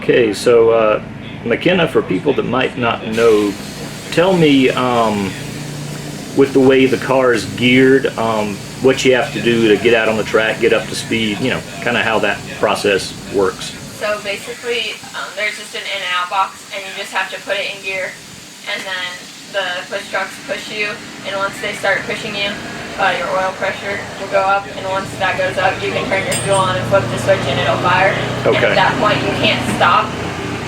Okay, so McKenna, for people that might not know, tell me with the way the car is geared, what you have to do to get out on the track, get up to speed, you know, kind of how that process works. So basically, there's just an in and out box, and you just have to put it in gear, and then the push trucks push you, and once they start pushing you, your oil pressure will go up, and once that goes up, you can turn your fuel on and flip the switch and it'll fire. Okay. And at that point, you can't stop,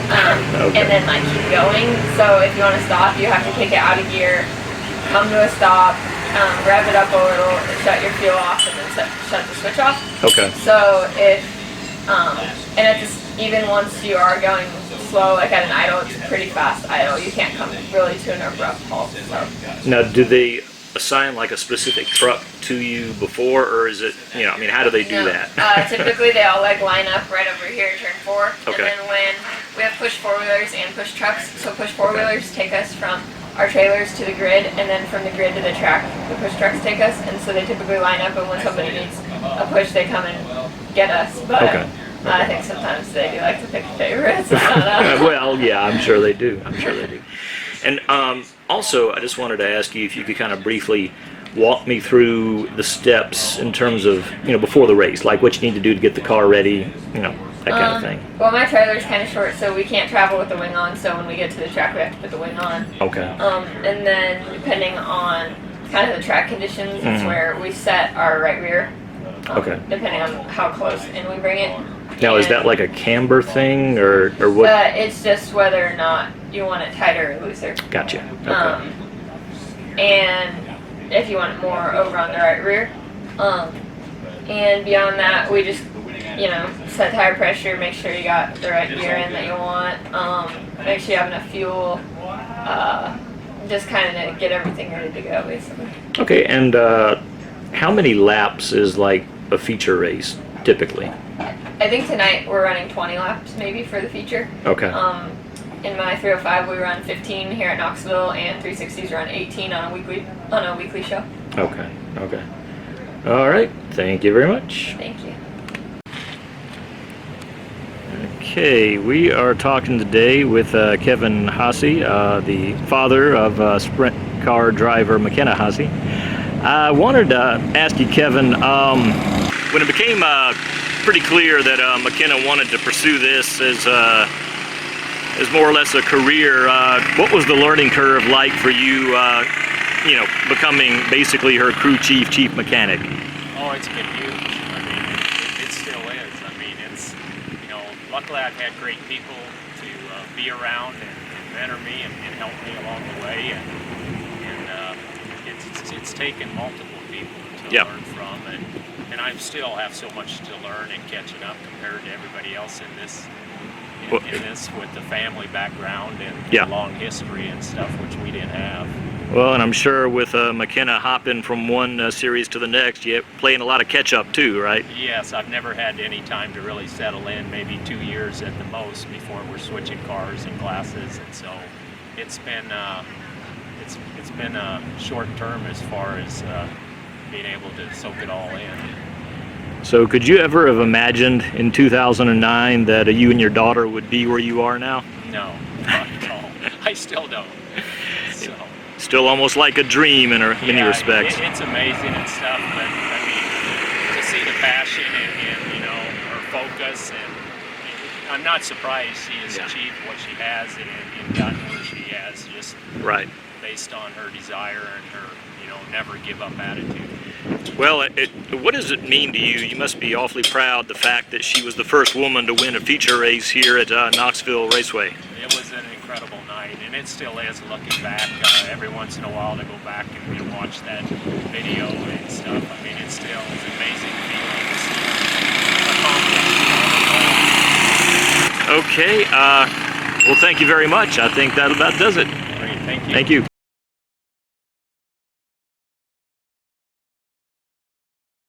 Okay. and then like keep going. So if you want to stop, you have to kick it out of gear, come to a stop, rev it up a little, shut your fuel off, and then shut the switch off. Okay. So if, and even once you are going slow, like at an idle, it's a pretty fast idle. You can't come really to an abrupt halt. So. Now, do they assign like a specific truck to you before, or is it, you know, I mean, how do they do that? Typically they all like line up right over here, turn 4. Okay. And then when we have push 4-wheelers and push trucks, so push 4-wheelers take us from our trailers to the grid, and then from the grid to the track, the push trucks take us, and so they typically line up, and when somebody needs a push, they come and get us. But Okay. I think sometimes they do like to pick favorites. I don't know. Well, yeah, I'm sure they do. I'm sure they do. And also, I just wanted to ask you if you could kind of briefly walk me through the steps in terms of, you know, before the race, like what you need to do to get the car ready, you know, that kind of thing. Well, my trailer's kind of short, so we can't travel with the wing on, so when we get to the track, we have to put the wing on. Okay. And then depending on kind of the track conditions, it's where we set our right rear. Okay. Depending on how close in we bring it. Now, is that like a camber thing, or what? It's just whether or not you want it tighter or looser. Gotcha. Okay. And if you want it more over on the right rear. And beyond that, we just, you know, set tire pressure, make sure you got the right gear in that you want, make sure you have enough fuel, just kind of get everything ready to go, basically. Okay, and how many laps is like a feature race typically? I think tonight we're running 20 laps maybe for the feature. Okay. In my 305 we run 15 here at Knoxville, and 360s run 18 on a weekly show. Okay. Okay. All right. Thank you very much. Thank you. Okay, we are talking today with Kevin Haase, the father of sprint car driver McKenna Haase. I wanted to ask you, Kevin, when it became pretty clear that McKenna wanted to pursue this as more or less a career, what was the learning curve like for you, you know, becoming basically her crew chief mechanic? Oh, it's been huge. I mean, it still is. I mean, it's, you know, luckily I've had great people to be around and mentor me and help me along the way, and it's taken multiple people to learn from, and I still have so much to learn and catching up compared to everybody else in this with the family background and the long history and stuff, which we didn't have. Well, and I'm sure with McKenna hopping from one series to the next, you're playing a lot of catch up too, right? Yes, I've never had any time to really settle in, maybe 2 years at the most before we're switching cars and classes, and so it's been it's been short term as far as being able to soak it all in. So could you ever have imagined in 2009 that you and your daughter would be where you are now? No, not at all. I still don't. So. Still almost like a dream in many respects. It's amazing and stuff, but I mean, to see the passion and you know, her focus, and I'm not surprised she has achieved what she has and gotten where she has, just based on her desire and her, you know, never give up attitude. Well, what does it mean to you? You must be awfully proud the fact that she was the first woman to win a feature race here at Knoxville Raceway. It was an incredible night, and it still is looking back. Every once in a while to go back and watch that video and stuff. I mean, it still is amazing feeling to see accomplished. Okay, well, thank you very much. I think that about does it. Great, thank you. Thank you.